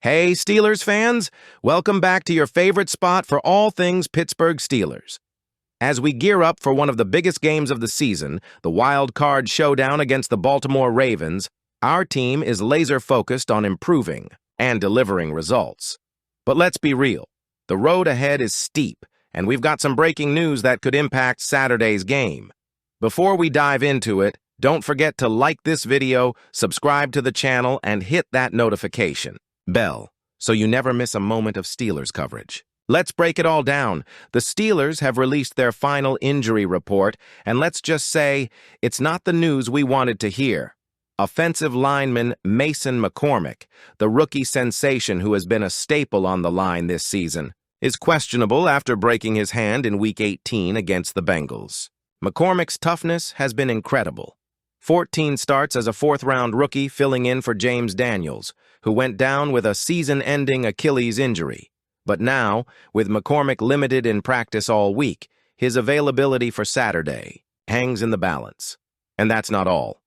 Hey, Steelers fans! Welcome back to your favorite spot for all things Pittsburgh Steelers. As we gear up for one of the biggest games of the season, the wild card showdown against the Baltimore Ravens, our team is laser-focused on improving and delivering results. But let's be real. The road ahead is steep, and we've got some breaking news that could impact Saturday's game. Before we dive into it, don't forget to like this video, subscribe to the channel, and hit that notification bell so you never miss a moment of Steelers coverage. Let's break it all down. The Steelers have released their final injury report, and let's just say it's not the news we wanted to hear. Offensive lineman Mason McCormick, the rookie sensation who has been a staple on the line this season, is questionable after breaking his hand in Week 18 against the Bengals. McCormick's toughness has been incredible. 14 starts as a fourth-round rookie filling in for James Daniels, who went down with a season-ending Achilles injury. But now, with McCormick limited in practice all week, his availability for Saturday hangs in the balance. And that's not all.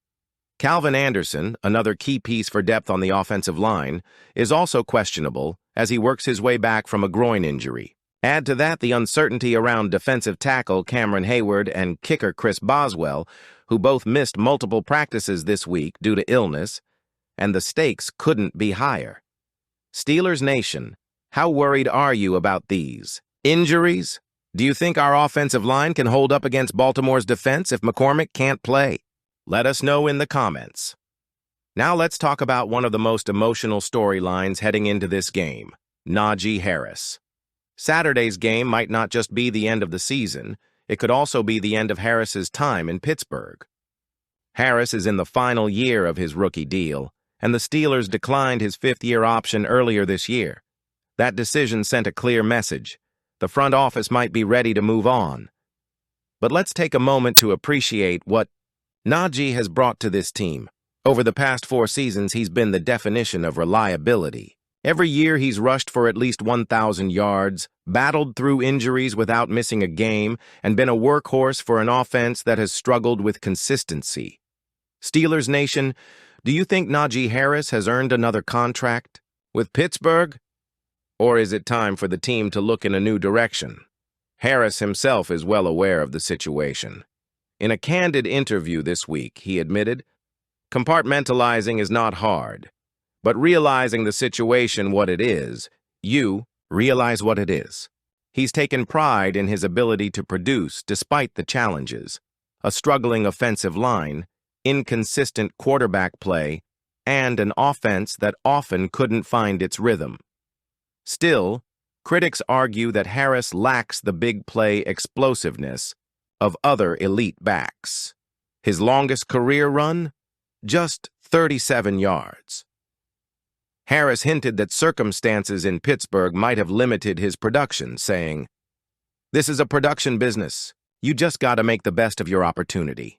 Calvin Anderson, another key piece for depth on the offensive line, is also questionable as he works his way back from a groin injury. Add to that the uncertainty around defensive tackle Cameron Hayward and kicker Chris Boswell, who both missed multiple practices this week due to illness, and the stakes couldn't be higher. Steelers Nation, how worried are you about these injuries? Do you think our offensive line can hold up against Baltimore's defense if McCormick can't play? Let us know in the comments. Now let's talk about one of the most emotional storylines heading into this game, Naji Harris. Saturday's game might not just be the end of the season, it could also be the end of Harris's time in Pittsburgh. Harris is in the final year of his rookie deal, and the Steelers declined his fifth-year option earlier this year. That decision sent a clear message. The front office might be ready to move on. But let's take a moment to appreciate what Naji has brought to this team. Over the past 4 seasons, he's been the definition of reliability. Every year, he's rushed for at least 1,000 yards, battled through injuries without missing a game, and been a workhorse for an offense that has struggled with consistency. Steelers Nation, do you think Naji Harris has earned another contract with Pittsburgh? Or is it time for the team to look in a new direction? Harris himself is well aware of the situation. In a candid interview this week, he admitted, "Compartmentalizing is not hard. But realizing the situation what it is, you realize what it is." He's taken pride in his ability to produce despite the challenges. A struggling offensive line, inconsistent quarterback play, and an offense that often couldn't find its rhythm. Still, critics argue that Harris lacks the big play explosiveness of other elite backs. His longest career run? Just 37 yards. Harris hinted that circumstances in Pittsburgh might have limited his production, saying, "This is a production business. You just got to make the best of your opportunity."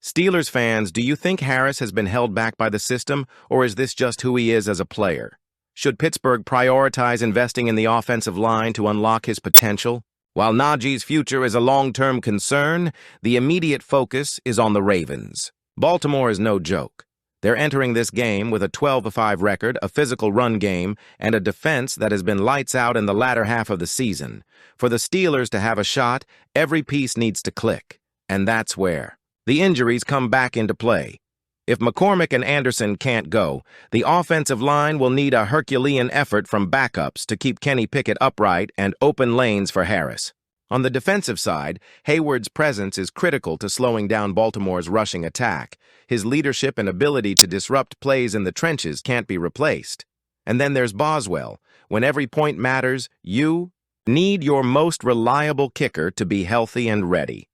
Steelers fans, do you think Harris has been held back by the system, or is this just who he is as a player? Should Pittsburgh prioritize investing in the offensive line to unlock his potential? While Naji's future is a long-term concern, the immediate focus is on the Ravens. Baltimore is no joke. They're entering this game with a 12-5 record, a physical run game, and a defense that has been lights out in the latter half of the season. For the Steelers to have a shot, every piece needs to click. And that's where the injuries come back into play. If McCormick and Anderson can't go, the offensive line will need a Herculean effort from backups to keep Kenny Pickett upright and open lanes for Harris. On the defensive side, Hayward's presence is critical to slowing down Baltimore's rushing attack. His leadership and ability to disrupt plays in the trenches can't be replaced. And then there's Boswell. When every point matters, you need your most reliable kicker to be healthy and ready.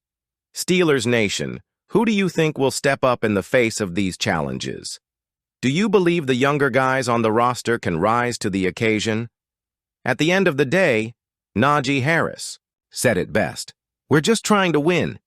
Steelers Nation, who do you think will step up in the face of these challenges? Do you believe the younger guys on the roster can rise to the occasion? At the end of the day, Naji Harris said it best. "We're just trying to win.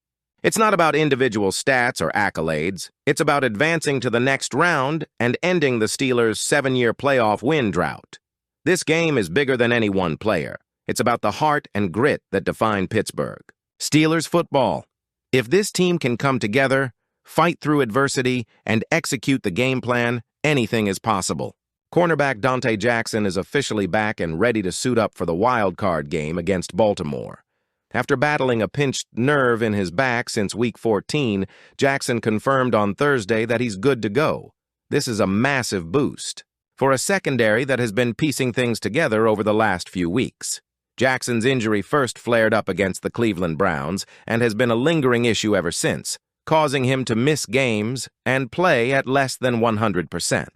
It's not about individual stats or accolades. It's about advancing to the next round and ending the Steelers' 7-year playoff win drought. This game is bigger than any one player. It's about the heart and grit that define Pittsburgh. Steelers football. If this team can come together, fight through adversity, and execute the game plan, anything is possible. Cornerback Dante Jackson is officially back and ready to suit up for the wild card game against Baltimore. After battling a pinched nerve in his back since Week 14, Jackson confirmed on Thursday that he's good to go. This is a massive boost for a secondary that has been piecing things together over the last few weeks. Jackson's injury first flared up against the Cleveland Browns and has been a lingering issue ever since, causing him to miss games and play at less than 100%.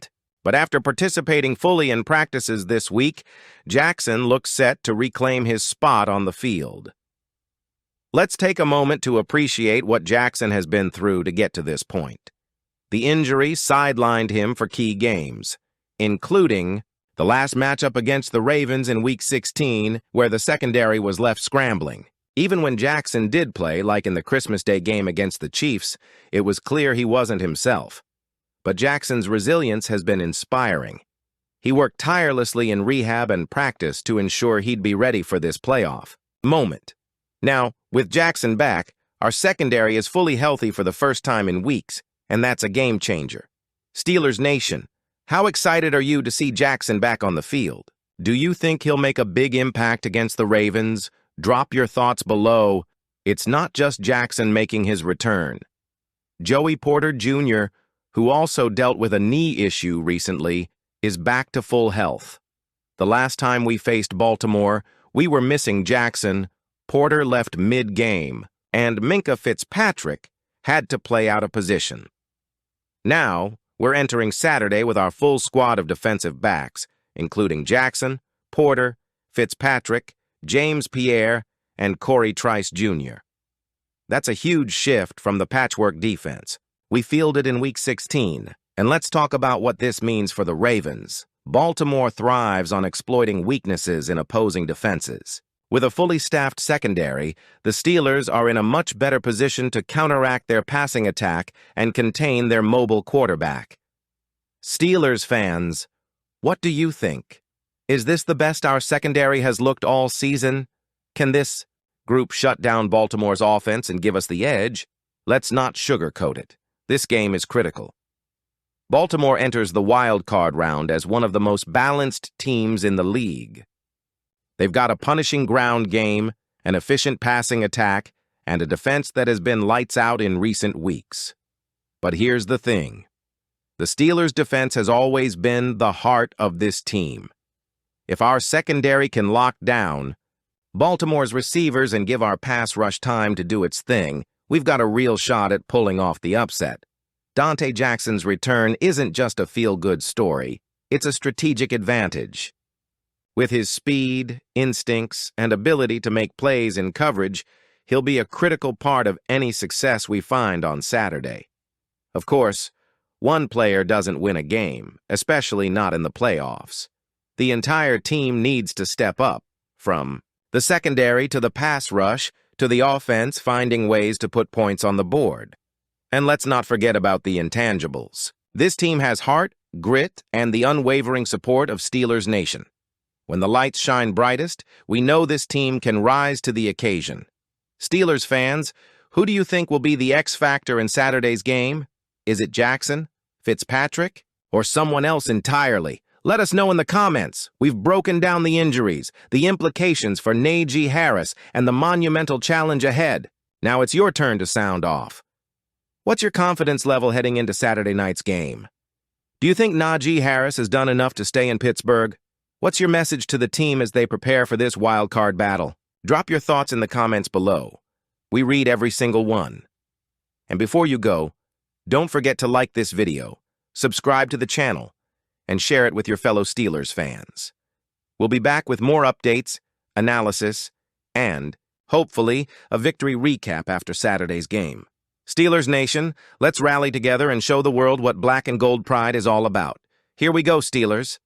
But after participating fully in practices this week, Jackson looks set to reclaim his spot on the field. Let's take a moment to appreciate what Jackson has been through to get to this point. The injury sidelined him for key games, including the last matchup against the Ravens in Week 16, where the secondary was left scrambling. Even when Jackson did play, like in the Christmas Day game against the Chiefs, it was clear he wasn't himself. But Jackson's resilience has been inspiring. He worked tirelessly in rehab and practice to ensure he'd be ready for this playoff moment. Now, with Jackson back, our secondary is fully healthy for the first time in weeks, and that's a game changer. Steelers Nation, how excited are you to see Jackson back on the field? Do you think he'll make a big impact against the Ravens? Drop your thoughts below. It's not just Jackson making his return. Joey Porter Jr., who also dealt with a knee issue recently, is back to full health. The last time we faced Baltimore, we were missing Jackson. Porter left mid-game, and Minkah Fitzpatrick had to play out of position. Now, we're entering Saturday with our full squad of defensive backs, including Jackson, Porter, Fitzpatrick, James Pierre, and Corey Trice Jr. That's a huge shift from the patchwork defense we fielded in Week 16, and let's talk about what this means for the Ravens. Baltimore thrives on exploiting weaknesses in opposing defenses. With a fully staffed secondary, the Steelers are in a much better position to counteract their passing attack and contain their mobile quarterback. Steelers fans, what do you think? Is this the best our secondary has looked all season? Can this group shut down Baltimore's offense and give us the edge? Let's not sugarcoat it. This game is critical. Baltimore enters the wild card round as one of the most balanced teams in the league. They've got a punishing ground game, an efficient passing attack, and a defense that has been lights out in recent weeks. But here's the thing. The Steelers' defense has always been the heart of this team. If our secondary can lock down Baltimore's receivers and give our pass rush time to do its thing, we've got a real shot at pulling off the upset. Dante Jackson's return isn't just a feel-good story, it's a strategic advantage. With his speed, instincts, and ability to make plays in coverage, he'll be a critical part of any success we find on Saturday. Of course, one player doesn't win a game, especially not in the playoffs. The entire team needs to step up, from the secondary to the pass rush to the offense finding ways to put points on the board. And let's not forget about the intangibles. This team has heart, grit, and the unwavering support of Steelers Nation. When the lights shine brightest, we know this team can rise to the occasion. Steelers fans, who do you think will be the X factor in Saturday's game? Is it Jackson, Fitzpatrick, or someone else entirely? Let us know in the comments. We've broken down the injuries, the implications for Naji Harris, and the monumental challenge ahead. Now it's your turn to sound off. What's your confidence level heading into Saturday night's game? Do you think Naji Harris has done enough to stay in Pittsburgh? What's your message to the team as they prepare for this wild card battle? Drop your thoughts in the comments below. We read every single one. And before you go, don't forget to like this video, subscribe to the channel, and share it with your fellow Steelers fans. We'll be back with more updates, analysis, and, hopefully, a victory recap after Saturday's game. Steelers Nation, let's rally together and show the world what black and gold pride is all about. Here we go, Steelers.